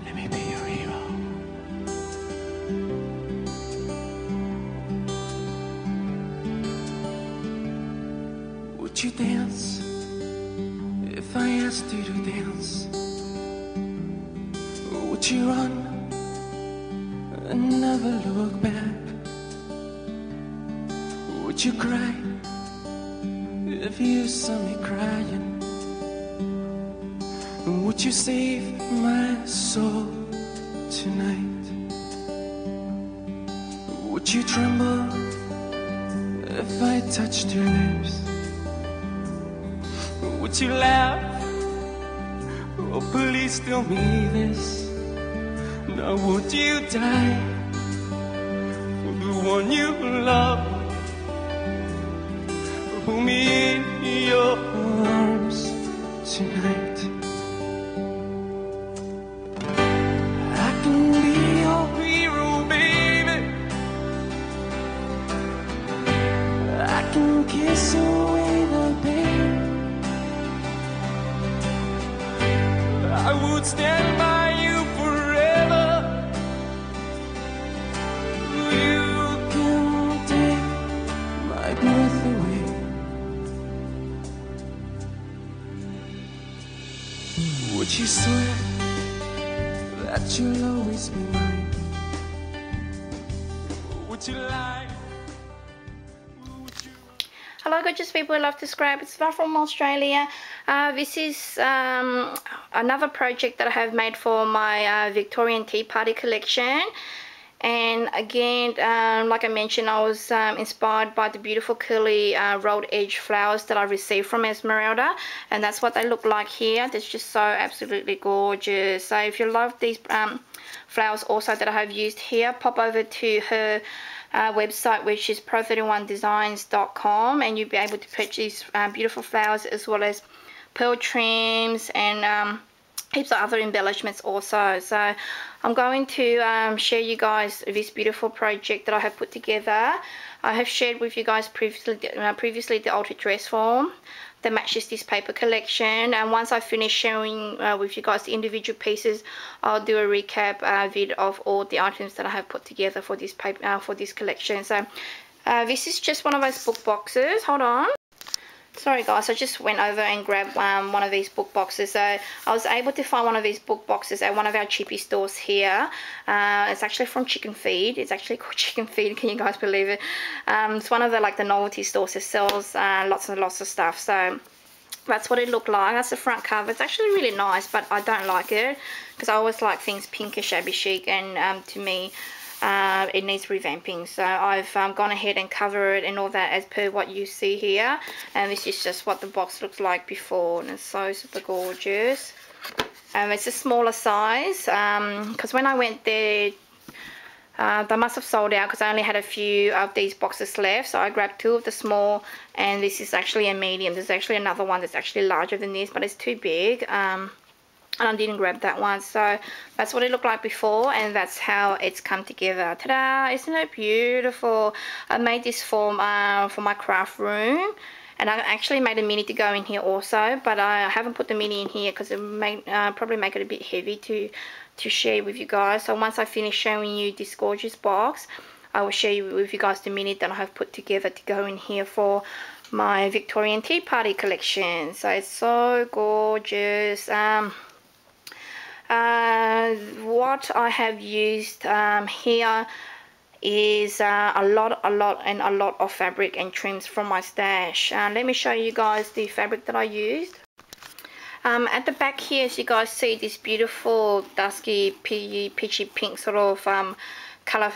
Let me be your hero. Would you dance if I asked you to dance? Would you run and never look back? Would you cry if you saw me crying? Would you save my soul tonight? Would you tremble if I touched your lips? Would you laugh? Oh, please tell me this. Now would you die for the one you love? Hold me in your arms tonight. I can be your hero, baby. I can kiss away the pain. I would stand by you forever. You can take my breath away. Would you swear that you'll always be mine? Would you lie? Hello gorgeous people who love to scrap, it's Val from Australia. This is another project that I have made for my Victorian Tea Party collection. And again, like I mentioned, I was inspired by the beautiful curly rolled edge flowers that I received from Esmeralda, and that's what they look like here. That's just so absolutely gorgeous. So if you love these flowers also that I have used here, pop over to her website, which is Pro31designs.com, and you'll be able to purchase beautiful flowers as well as pearl trims and heaps of other embellishments also. So I'm going to share you guys this beautiful project that I have put together. I have shared with you guys previously the altered dress form that matches this paper collection, and once I finish sharing with you guys the individual pieces, I'll do a recap vid of all the items that I have put together for this paper for this collection. So this is just one of those book boxes. Hold on. Sorry guys, I just went over and grabbed one of these book boxes. So I was able to find one of these book boxes at one of our cheapy stores here. It's actually from Chicken Feed. It's actually called Chicken Feed. Can you guys believe it? It's one of the novelty stores that sells lots and lots of stuff. So that's what it looked like. That's the front cover. It's actually really nice, but I don't like it because I always like things pinkish, shabby chic, and to me it needs revamping. So I've gone ahead and covered it and all that as per what you see here, and this is just what the box looks like before, and it's so super gorgeous. It's a smaller size because when I went there they must have sold out because I only had a few of these boxes left, so I grabbed two of the small, and this is actually a medium. There's actually another one that's actually larger than this, but it's too big, and I didn't grab that one. So that's what it looked like before, and that's how it's come together. Ta-da! Isn't it beautiful? I made this for my craft room, and I actually made a mini to go in here also, but I haven't put the mini in here because it may probably make it a bit heavy to share with you guys. So once I finish showing you this gorgeous box, I will share with you guys the mini that I have put together to go in here for my Victorian Tea Party collection. So it's so gorgeous. What I have used here is a lot of fabric and trims from my stash. Let me show you guys the fabric that I used. At the back here, as you guys see, this beautiful dusky peachy pink sort of color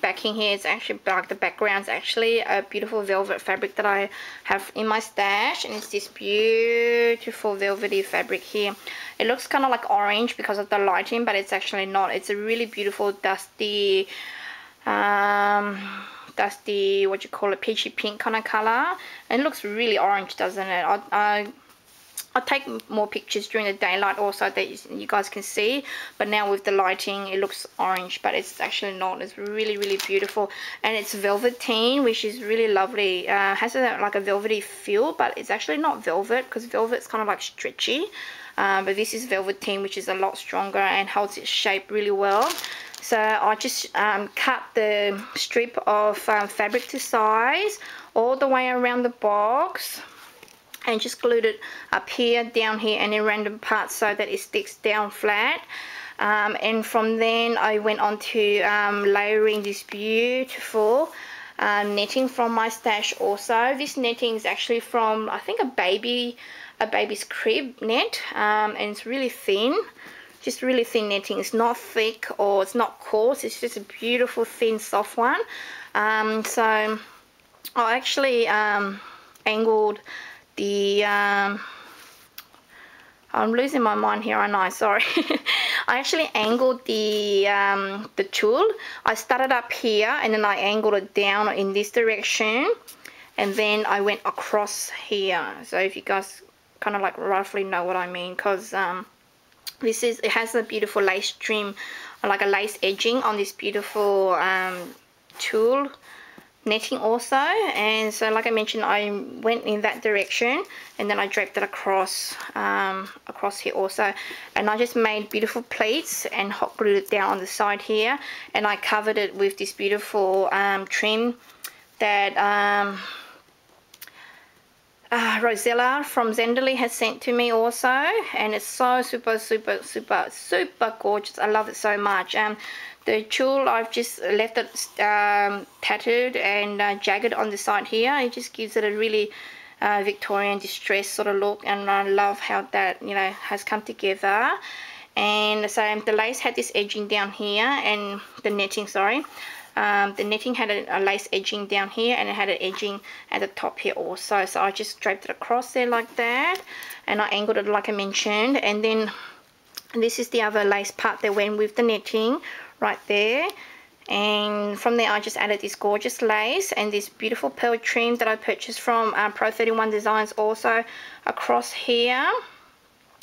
backing here. It's actually the background's actually a beautiful velvet fabric that I have in my stash, and it's this beautiful velvety fabric here. It looks kind of like orange because of the lighting, but it's actually not. It's a really beautiful dusty what you call it, peachy pink kind of color, and it looks really orange, doesn't it? I'll take more pictures during the daylight also that you guys can see, but now with the lighting it looks orange, but it's actually not. It's really beautiful, and it's velveteen, which is really lovely. Has like a velvety feel, but it's actually not velvet, because velvet's kind of like stretchy, but this is velveteen, which is a lot stronger and holds its shape really well. So I just cut the strip of fabric to size all the way around the box, and just glued it up here, down here, and in random parts so that it sticks down flat. And from then I went on to layering this beautiful netting from my stash also. This netting is actually from, I think, a baby's crib net, and it's really thin, just really thin netting. It's not thick or it's not coarse, it's just a beautiful thin soft one. So I actually angled the I'm losing my mind here, aren't I? Sorry. I actually angled the tulle. I started up here and then I angled it down in this direction, and then I went across here. So if you guys kind of like roughly know what I mean, because it has a beautiful lace trim, like a lace edging on this beautiful tulle netting also. And so like I mentioned, I went in that direction and then I draped it across across here also, and I just made beautiful pleats and hot glued it down on the side here, and I covered it with this beautiful trim that Rosella from Zenderly has sent to me also, and it's so super gorgeous. I love it so much. The tulle, I've just left it tattered and jagged on the side here. It just gives it a really Victorian distressed sort of look, and I love how that, you know, has come together. And so the lace had this edging down here, and the netting, sorry. The netting had a lace edging down here, and it had an edging at the top here also. So I just draped it across there like that, and I angled it like I mentioned. And then this is the other lace part that went with the netting right there. And from there I just added this gorgeous lace and this beautiful pearl trim that I purchased from Pro31designs also across here.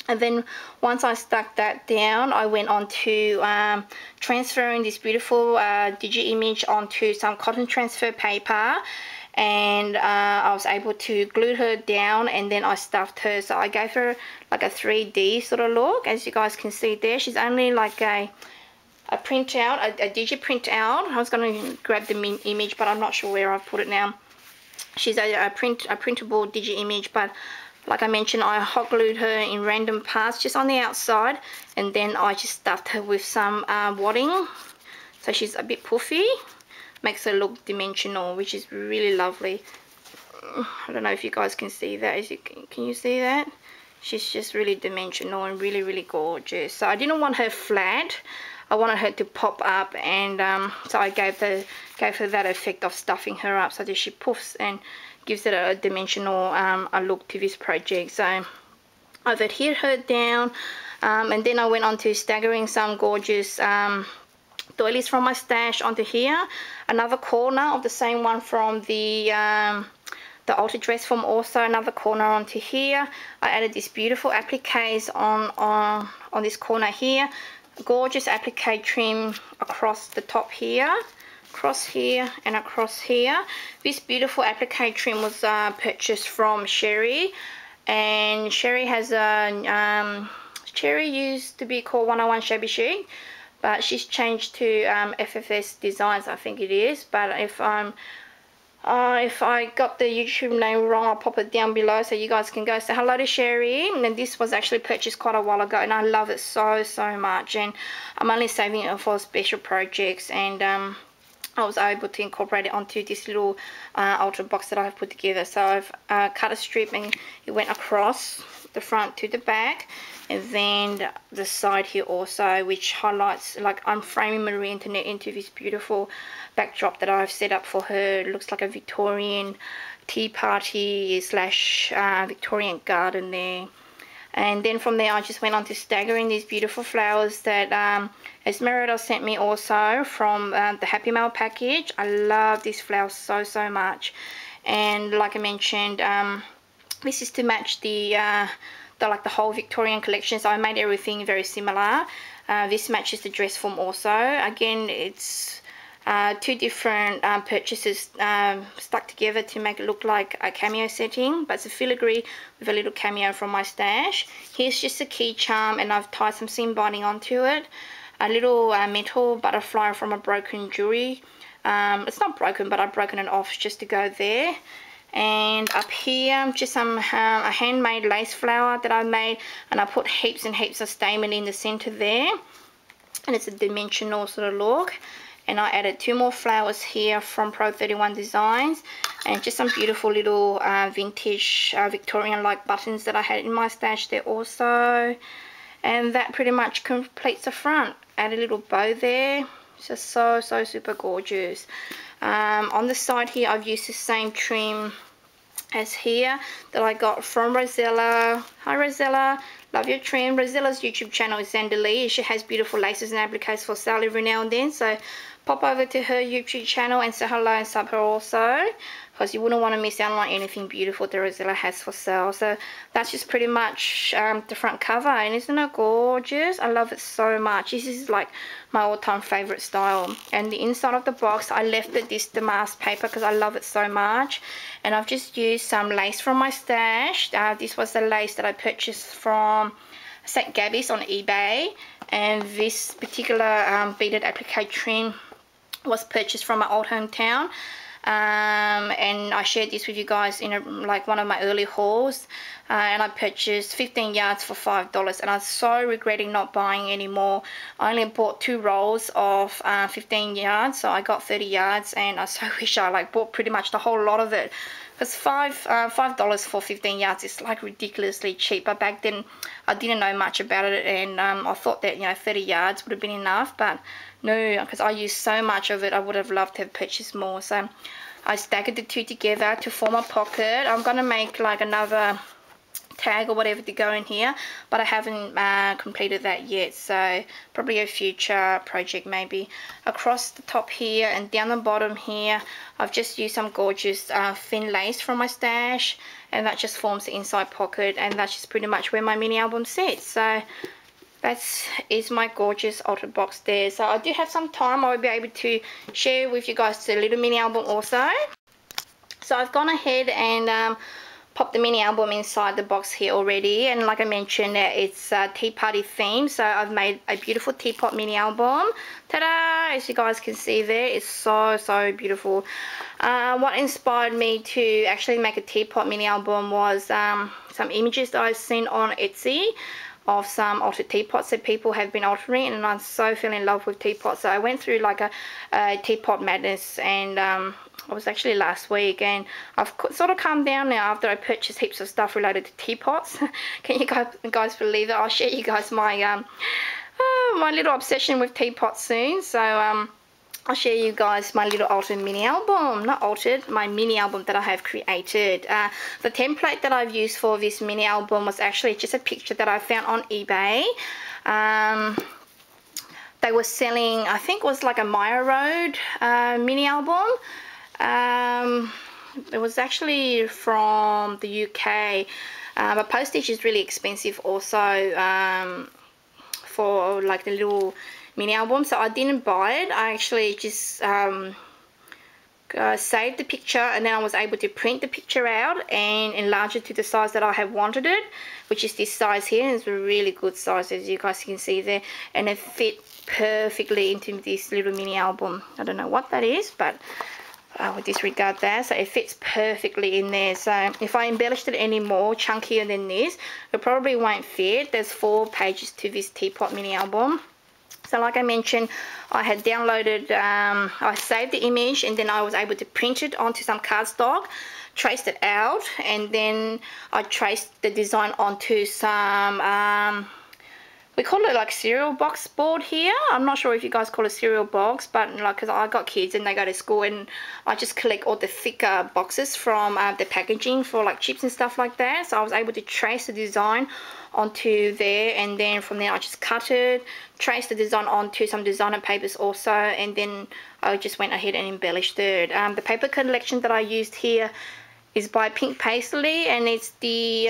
And then once I stuck that down, I went on to transferring this beautiful digi image onto some cotton transfer paper, and I was able to glue her down, and then I stuffed her. So I gave her like a 3D sort of look, as you guys can see there. She's only like a printout, a digi print out. I was going to grab the image, but I'm not sure where I've put it now. She's a printable digi image, but like I mentioned, I hot glued her in random parts just on the outside, and then I just stuffed her with some wadding, so she's a bit puffy, makes her look dimensional, which is really lovely. I don't know if you guys can see that. Can you see that? She's just really dimensional and really gorgeous. So I didn't want her flat, I wanted her to pop up, and so I gave her that effect of stuffing her up so that she puffs and gives it a dimensional a look to this project. So I've adhered her down, and then I went on to staggering some gorgeous doilies from my stash onto here. Another corner of the same one from the altered dress form, also another corner onto here. I added this beautiful appliques on this corner here. Gorgeous applique trim across the top here, across here and across here. This beautiful applique trim was purchased from Sherry, and Sherry has a Sherry used to be called 101 Shabby Chic, but she's changed to FFS Designs, I think it is. But if I got the YouTube name wrong, I'll pop it down below so you guys can go say hello to Sherry. And this was actually purchased quite a while ago, and I love it so much, and I'm only saving it for special projects. And I was able to incorporate it onto this little altered box that I've put together. So I've cut a strip, and it went across the front to the back, and then the side here also, which highlights, like, I'm framing Marie Antoinette into this beautiful backdrop that I've set up for her. It looks like a Victorian tea party slash Victorian garden there. And then from there I just went on to staggering these beautiful flowers that Esmeralda sent me also from the Happy Mail package. I love these flowers so much. And like I mentioned, this is to match the like the whole Victorian collection, so I made everything very similar. This matches the dress form also. Again, it's two different purchases stuck together to make it look like a cameo setting, but it's a filigree with a little cameo from my stash. Here's just a key charm, and I've tied some seam binding onto it. A little metal butterfly from a broken jewelry. It's not broken, but I've broken it off just to go there. And up here, just some a handmade lace flower that I made, and I put heaps and heaps of stamen in the center there, and it's a dimensional sort of look. And I added 2 more flowers here from Pro31designs, and just some beautiful little vintage Victorian like buttons that I had in my stash there also. And that pretty much completes the front. Add a little bow there. It's just so super gorgeous. On the side here, I've used the same trim as here that I got from Rosella. Hi Rosella, love your trim. Rosella's YouTube channel is Zandalee. She has beautiful laces and appliques for sale every now and then, so pop over to her YouTube channel and say hello and sub her also, because you wouldn't want to miss out on anything beautiful that Rosella has for sale. So that's just pretty much the front cover, and isn't it gorgeous? I love it so much. This is like my all-time favorite style. And the inside of the box, I left it this damask paper because I love it so much, and I've just used some lace from my stash. This was the lace that I purchased from St. Gabby's on eBay, and this particular beaded applique trim was purchased from my old hometown. And I shared this with you guys in like one of my early hauls, and I purchased 15 yards for $5, and I'm so regretting not buying anymore. I only bought 2 rolls of 15 yards, so I got 30 yards, and I so wish I like bought pretty much the whole lot of it, because $5 for 15 yards is like ridiculously cheap. But back then I didn't know much about it, and I thought that, you know, 30 yards would have been enough, but no, because I used so much of it, I would have loved to have purchased more. So I staggered the 2 together to form a pocket. I'm gonna make like another tag or whatever to go in here, but I haven't completed that yet, so probably a future project maybe. Across the top here and down the bottom here, I've just used some gorgeous thin lace from my stash, and that just forms the inside pocket, and that's just pretty much where my mini album sits. So that is my gorgeous altered box there. So I do have some time, I'll be able to share with you guys the little mini album also. So I've gone ahead and popped the mini album inside the box here already, and like I mentioned, it's a tea party theme, so I've made a beautiful teapot mini album. Ta-da! As you guys can see there, it's so beautiful. What inspired me to actually make a teapot mini album was some images that I've seen on Etsy of some altered teapots that people have been altering, and I so fell in love with teapots. So I went through like a teapot madness, and it was actually last week, and I've sort of calmed down now after I purchased heaps of stuff related to teapots. Can you guys believe it? I'll share you guys my my little obsession with teapots soon. So I'll share you guys my little altered mini album, not altered, my mini album that I have created. The template that I've used for this mini album was actually just a picture that I found on eBay. They were selling, I think it was like a Maya Road mini album. It was actually from the UK, but postage is really expensive also for like the little mini album, so I didn't buy it. I actually just saved the picture, and then I was able to print the picture out and enlarge it to the size that I have wanted it, which is this size here. It's a really good size, as you guys can see there, and it fit perfectly into this little mini album. I don't know what that is, but I will disregard that. So it fits perfectly in there. So if I embellished it any more chunkier than this, it probably won't fit. There's 4 pages to this teapot mini album. So like I mentioned, I had downloaded, I saved the image, and then I was able to print it onto some cardstock, traced it out, and then I traced the design onto some, we call it like cereal box board here. I'm not sure if you guys call it cereal box, but like, cause I got kids and they go to school, and I just collect all the thicker boxes from the packaging for like chips and stuff like that. So I was able to trace the design onto there, and then from there I just cut it, traced the design onto some designer papers also, and then I just went ahead and embellished it. The paper collection that I used here is by Pink Paisley, and it's the